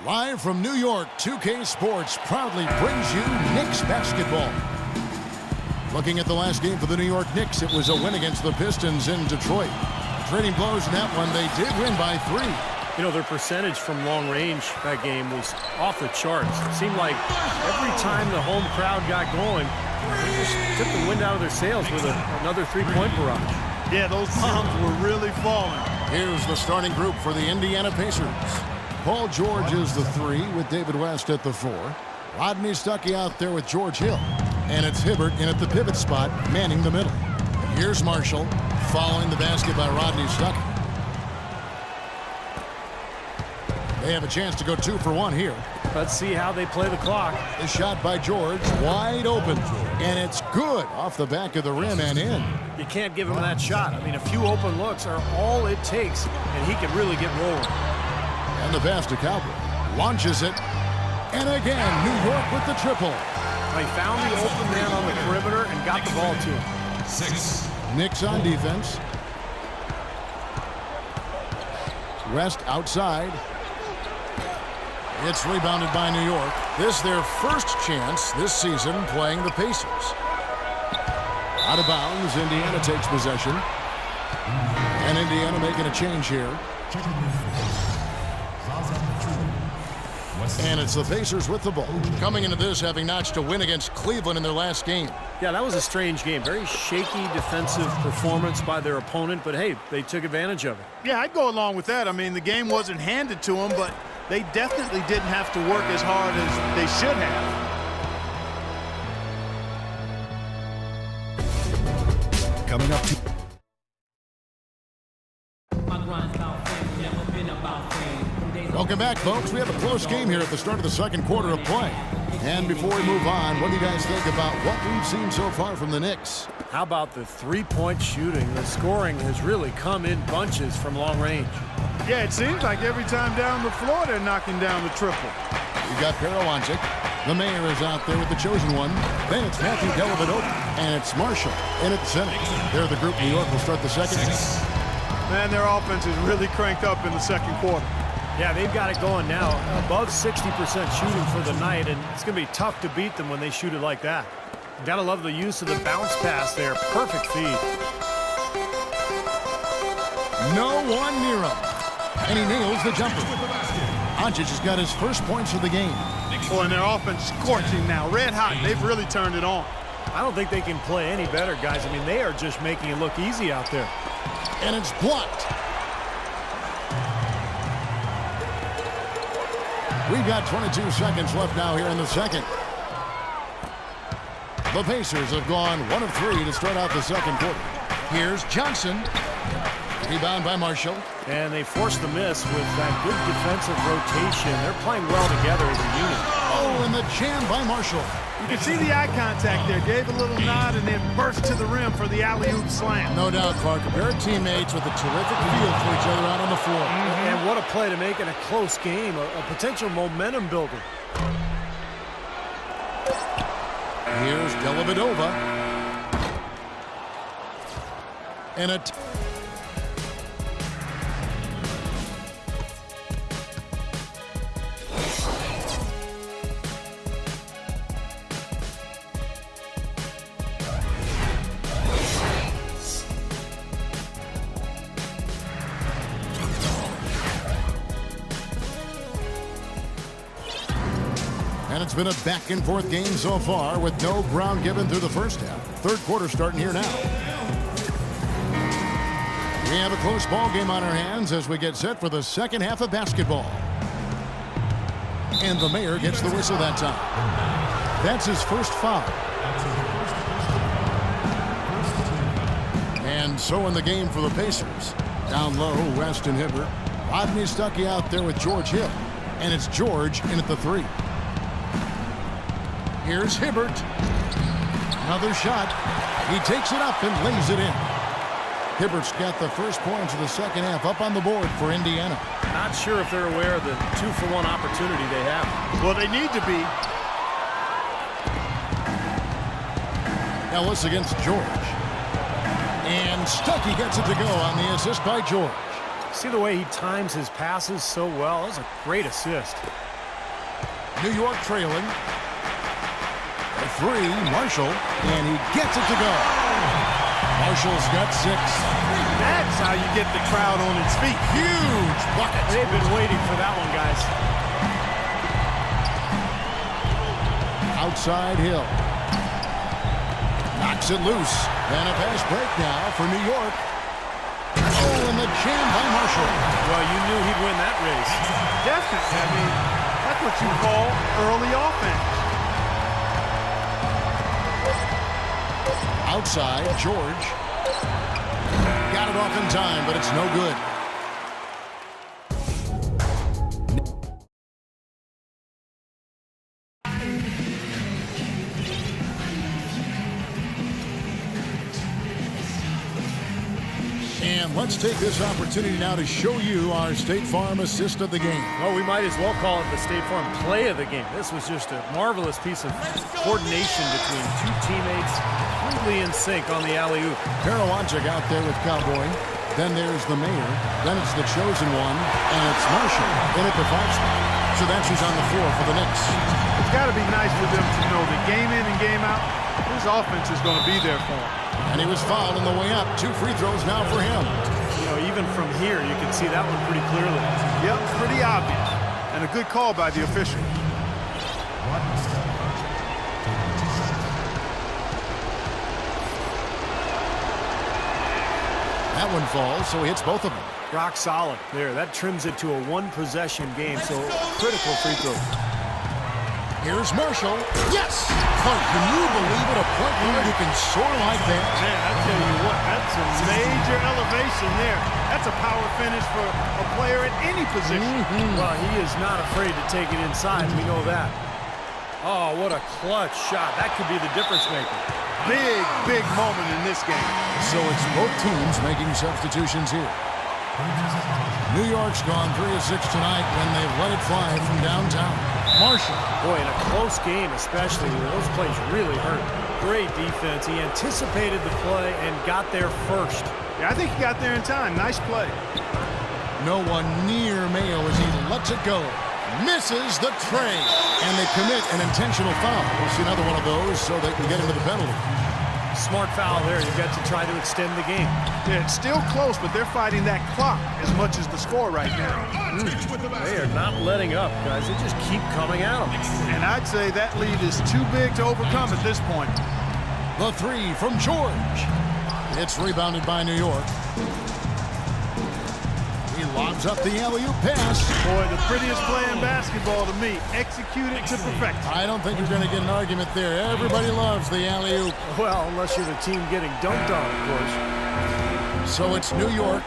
Live from New York, 2K Sports proudly brings you Knicks basketball. Looking at the last game for the New York Knicks, it was a win against the Pistons in Detroit. Trading blows in that one, they did win by 3. You know, their percentage from long range that game was off the charts. It seemed like every time the home crowd got going, they just took the wind out of their sails with another three-point barrage. Yeah, those bombs were really falling. Here's the starting group for the Indiana Pacers. Paul George is the 3 with David West at the 4. Rodney Stuckey out there with George Hill. And it's Hibbert in at the pivot spot, manning the middle. Here's Marshall, following the basket by Rodney Stuckey. They have a chance to go 2 for 1 here. Let's see how they play the clock. The shot by George, wide open. And it's good off the back of the rim and in. You can't give him that shot. I mean, a few open looks are all it takes, and he can really get rolling. And the pass to Cowboy. Launches it. And again, New York with the triple. They found the open man on the perimeter and got the ball to him. 6. Knicks on defense. West outside. It's rebounded by New York. This their first chance this season playing the Pacers. Out of bounds, Indiana takes possession. And Indiana making a change here. And it's the Pacers with the ball. Coming into this, having notched a win against Cleveland in their last game. Yeah, that was a strange game. Very shaky defensive performance by their opponent, but hey, they took advantage of it. Yeah, I'd go along with that. I mean, the game wasn't handed to them, but they definitely didn't have to work as hard as they should have. Coming up to Welcome back, folks. We have a close game here at the start of the second quarter of play. And before we move on, what do you guys think about what we've seen so far from the Knicks? How about the three-point shooting? The scoring has really come in bunches from long range. Yeah, it seems like every time down the floor they're knocking down the triple. We've got Parawanchik. The mayor is out there with the chosen one. Then it's Matthew Dellavedova. And it's Marshall in at the center. They're the group. New York will start the second. Man, their offense is really cranked up in the second quarter. Yeah, they've got it going now. Above 60% shooting for the night, and it's going to be tough to beat them when they shoot it like that. Got to love the use of the bounce pass there. Perfect feed. No one near him. And he nails the jumper. Doncic has got his first points of the game. Boy, and their offense is scorching now. Red hot. They've really turned it on. I don't think they can play any better, guys. I mean, they are just making it look easy out there. And it's blocked. We've got 22 seconds left now here in the second. The Pacers have gone 1 of 3 to start out the second quarter. Here's Johnson. Rebound by Marshall. And they forced the miss with that good defensive rotation. They're playing well together as a unit. Oh, and the jam by Marshall. You can see the eye contact there. Gave a little nod and then burst to the rim for the alley-oop slam. No doubt, Clark. A pair of teammates with a terrific feel for each other out on the floor. And what a play to make it a close game, a potential momentum builder. Here's Dellavedova. And a... And it's been a back-and-forth game so far with no ground given through the first half. Third quarter starting here now. We have a close ball game on our hands as we get set for the second half of basketball. And the mayor gets the whistle that time. That's his first foul. And so in the game for the Pacers. Down low, West and Hibbert. Rodney Stuckey out there with George Hill. And it's George in at the 3. Here's Hibbert. Another shot. He takes it up and lays it in. Hibbert's got the first points of the second half up on the board for Indiana. Not sure if they're aware of the 2-for-1 opportunity they have. Well, they need to be. Ellis against George. And Stuckey gets it to go on the assist by George. See the way he times his passes so well? That was a great assist. New York trailing. A three, Marshall, and he gets it to go. Marshall's got 6. That's how you get the crowd on its feet. Huge bucket. They've been waiting for that one, guys. Outside Hill. Knocks it loose. And a fast break now for New York. Oh, and the jam by Marshall. Well, you knew he'd win that race. Definitely. I mean, that's what you call early offense. Outside, George. Got it off in time, but it's no good. And let's take this opportunity now to show you our State Farm assist of the game. Well, we might as well call it the State Farm play of the game. This was just a marvelous piece of coordination between two teammates, completely in sync on the alley-oop. Karawanchik out there with Cowboy. Then there's the mayor. Then it's the chosen one, and it's Marshall in at the 5 spot. So that's who's on the floor for the Knicks. It's got to be nice for them to know that game in and game out, his offense is going to be there for him. And he was fouled on the way up. 2 free throws now for him. You know, even from here, you can see that one pretty clearly. Yep, pretty obvious. And a good call by the official. That one falls, so he hits both of them. Rock solid there. That trims it to a 1-possession game, so critical free throw. Here's Marshall. Yes! Oh, can you believe it? A point guard who can soar like that. Man, I tell you what, that's a major elevation there. That's a power finish for a player at any position. Well, he is not afraid to take it inside. We know that. Oh, what a clutch shot. That could be the difference maker. Big moment in this game. So it's both teams making substitutions here. New York's gone 3 of 6 tonight when they've let it fly from downtown. Marshall. Boy, in a close game especially, where those plays really hurt. Great defense. He anticipated the play and got there first. Yeah, I think he got there in time. Nice play. No one near Mayo as he lets it go. Misses the tray. And they commit an intentional foul. We'll see another one of those so they can get into the penalty. Smart foul there. You've got to try to extend the game. Yeah, it's still close, but they're fighting that clock as much as the score right now. They are not letting up, guys. They just keep coming at them. And I'd say that lead is too big to overcome at this point. The 3 from George. It's rebounded by New York. He lobs up the alley-oop pass. Boy, the prettiest play in basketball to me. Executed to perfection. I don't think you're going to get an argument there. Everybody loves the alley-oop. Well, unless you're the team getting dunked on, of course. So it's New York